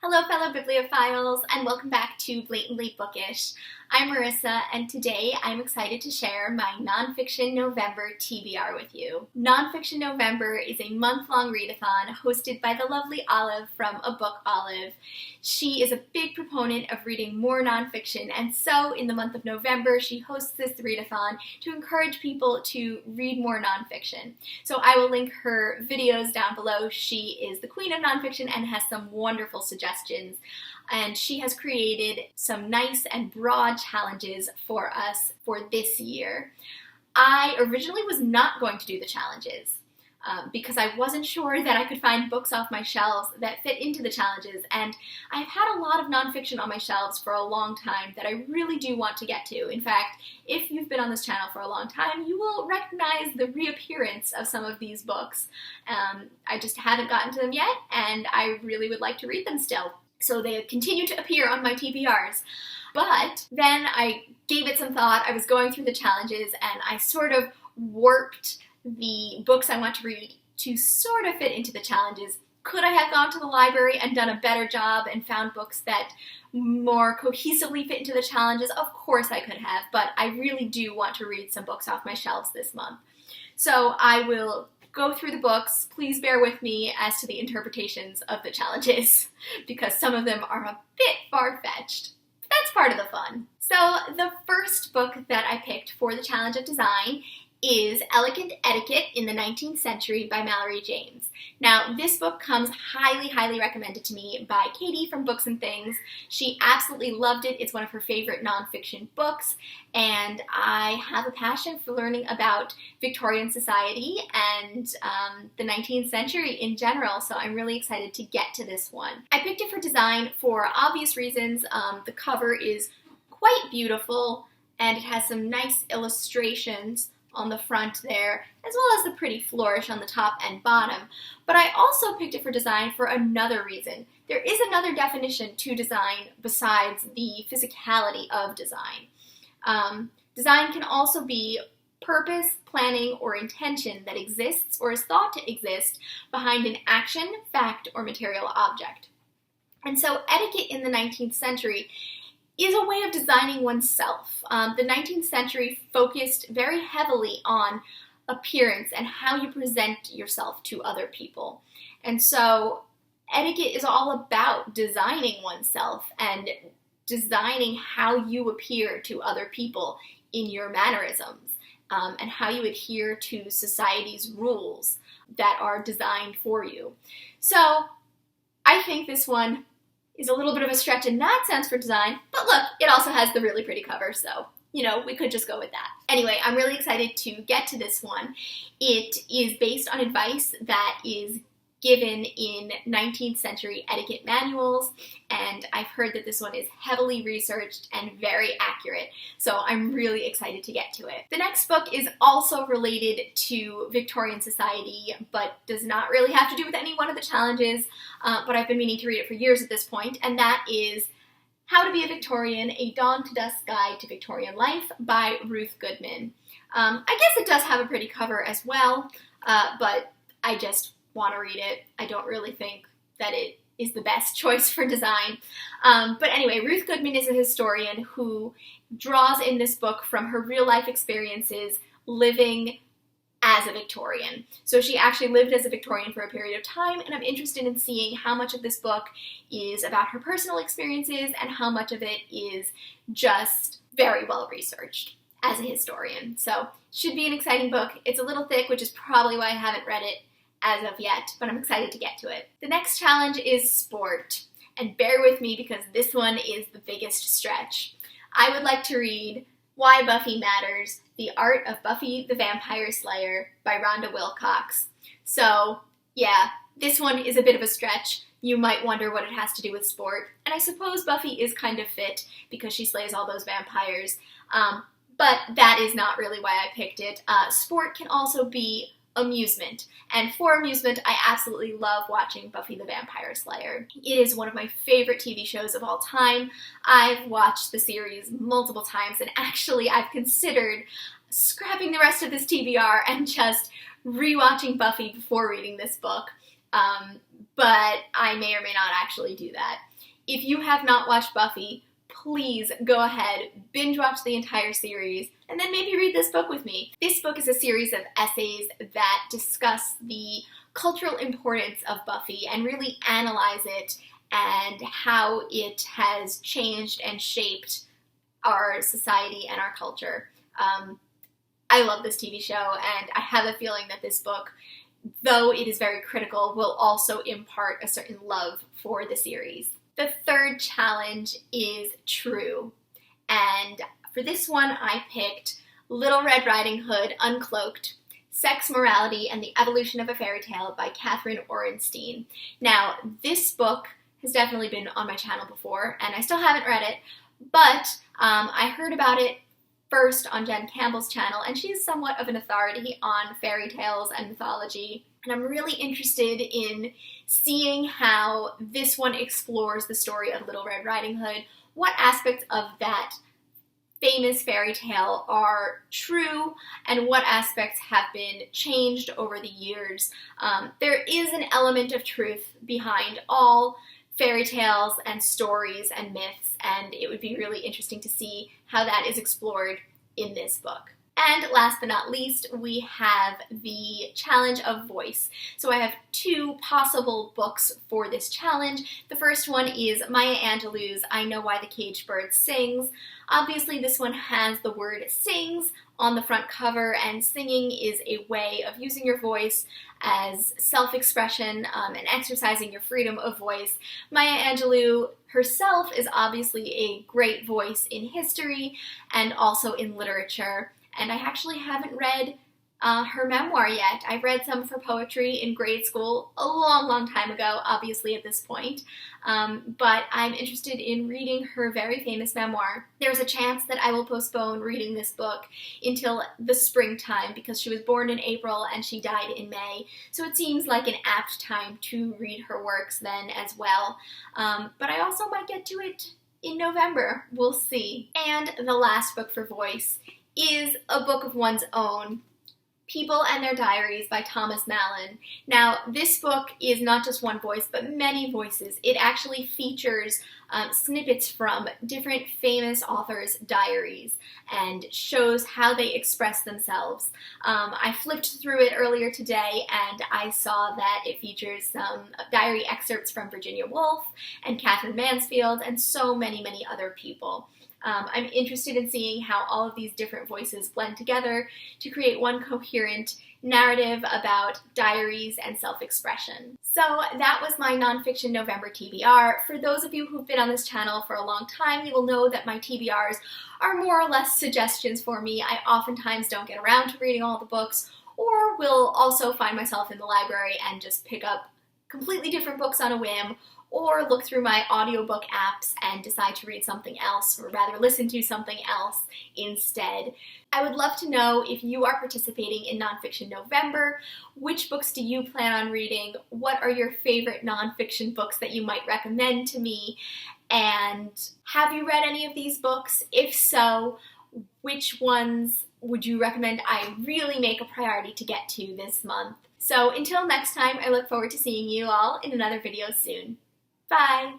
Hello fellow bibliophiles, and welcome back to Blatantly Bookish. I'm Marissa, and today I'm excited to share my Nonfiction November TBR with you. Nonfiction November is a month-long readathon hosted by the lovely Olive from A Book Olive. She is a big proponent of reading more nonfiction, and so in the month of November she hosts this readathon to encourage people to read more nonfiction. So I will link her videos down below. She is the queen of nonfiction and has some wonderful suggestions. And she has created some nice and broad challenges for us for this year. I originally was not going to do the challenges because I wasn't sure that I could find books off my shelves that fit into the challenges, and I've had a lot of nonfiction on my shelves for a long time that I really do want to get to. In fact, if you've been on this channel for a long time, you will recognize the reappearance of some of these books. I just haven't gotten to them yet, and I really would like to read them still. So they continue to appear on my TBRs. But then I gave it some thought. I was going through the challenges and I sort of warped the books I want to read to sort of fit into the challenges. Could I have gone to the library and done a better job and found books that more cohesively fit into the challenges? Of course I could have, but I really do want to read some books off my shelves this month. So I will go through the books. Please bear with me as to the interpretations of the challenges, because some of them are a bit far-fetched. But that's part of the fun. So the first book that I picked for the Challenge of Design is Etiquette in the 19th Century by Mallory James. Now, this book comes highly recommended to me by Katie from Books and Things. She absolutely loved it. It's one of her favorite nonfiction books, and I have a passion for learning about Victorian society and the 19th century in general, so I'm really excited to get to this one. I picked it for design for obvious reasons. The cover is quite beautiful, and it has some nice illustrations on the front there, as well as the pretty flourish on the top and bottom. But I also picked it for design for another reason. There is another definition to design besides the physicality of design. Design can also be purpose, planning, or intention that exists or is thought to exist behind an action, fact, or material object. And so etiquette in the 19th century is a way of designing oneself. The 19th century focused very heavily on appearance and how you present yourself to other people. And so etiquette is all about designing oneself and designing how you appear to other people in your mannerisms, and how you adhere to society's rules that are designed for you. So I think this one is a little bit of a stretch in that sense for design, but look, it also has the really pretty cover, so, we could just go with that. Anyway, I'm really excited to get to this one. It is based on advice that is given in 19th century etiquette manuals, and I've heard that this one is heavily researched and very accurate, so I'm really excited to get to it. The next book is also related to Victorian society, but does not really have to do with any one of the challenges, but I've been meaning to read it for years at this point, and that is How to Be a Victorian, A Dawn to Dusk Guide to Victorian Life by Ruth Goodman. I guess it does have a pretty cover as well, but I just want to read it. I don't really think that it is the best choice for design. But anyway, Ruth Goodman is a historian who draws in this book from her real life experiences living as a Victorian. So she actually lived as a Victorian for a period of time, and I'm interested in seeing how much of this book is about her personal experiences and how much of it is just very well researched as a historian. So should be an exciting book. It's a little thick, which is probably why I haven't read it as of yet, but I'm excited to get to it. The next challenge is sport, and bear with me because this one is the biggest stretch. I would like to read Why Buffy Matters, The Art of Buffy the Vampire Slayer by Rhonda Wilcox. So yeah, this one is a bit of a stretch. You might wonder what it has to do with sport, and I suppose Buffy is kind of fit because she slays all those vampires, but that is not really why I picked it. Sport can also be amusement, and for amusement, I absolutely love watching Buffy the Vampire Slayer. It is one of my favorite TV shows of all time. I've watched the series multiple times, and actually I've considered scrapping the rest of this TBR and just rewatching Buffy before reading this book. but I may or may not actually do that. If you have not watched Buffy, please go ahead, binge watch the entire series, and then maybe read this book with me. This book is a series of essays that discuss the cultural importance of Buffy and really analyze it and how it has changed and shaped our society and our culture. I love this TV show, and I have a feeling that this book, though it is very critical, will also impart a certain love for the series. The third challenge is true, and for this one I picked Little Red Riding Hood Uncloaked, Sex, Morality, and the Evolution of a Fairy Tale by Catherine Orenstein. Now, this book has definitely been on my channel before, and I still haven't read it, but I heard about it first on Jen Campbell's channel, and she's somewhat of an authority on fairy tales and mythology, and I'm really interested in seeing how this one explores the story of Little Red Riding Hood, what aspects of that famous fairy tale are true, and what aspects have been changed over the years. There is an element of truth behind all fairy tales and stories and myths, and it would be really interesting to see how that is explored in this book. And last but not least, we have the challenge of voice. So I have two possible books for this challenge. The first one is Maya Angelou's I Know Why the Caged Bird Sings. Obviously this one has the word sings on the front cover, and singing is a way of using your voice as self-expression and exercising your freedom of voice. Maya Angelou herself is obviously a great voice in history and also in literature. And I actually haven't read her memoir yet. I read some of her poetry in grade school a long time ago, obviously at this point, but I'm interested in reading her very famous memoir. There's a chance that I will postpone reading this book until the springtime because she was born in April and she died in May, so it seems like an apt time to read her works then as well. But I also might get to it in November, we'll see. And the last book for voice is a book of one's own, People and Their Diaries by Thomas Mallon. Now, this book is not just one voice, but many voices. It actually features snippets from different famous authors' diaries and shows how they express themselves. I flipped through it earlier today and I saw that it features some diary excerpts from Virginia Woolf and Catherine Mansfield and so many other people. I'm interested in seeing how all of these different voices blend together to create one coherent narrative about diaries and self-expression. So that was my Nonfiction November TBR. For those of you who've been on this channel for a long time, you will know that my TBRs are more or less suggestions for me. I oftentimes don't get around to reading all the books, or will also find myself in the library and just pick up completely different books on a whim, or look through my audiobook apps and decide to read something else, or rather listen to something else instead. I would love to know if you are participating in Nonfiction November. Which books do you plan on reading? What are your favorite nonfiction books that you might recommend to me? And have you read any of these books? If so, which ones would you recommend I really make a priority to get to this month? So until next time, I look forward to seeing you all in another video soon. Bye!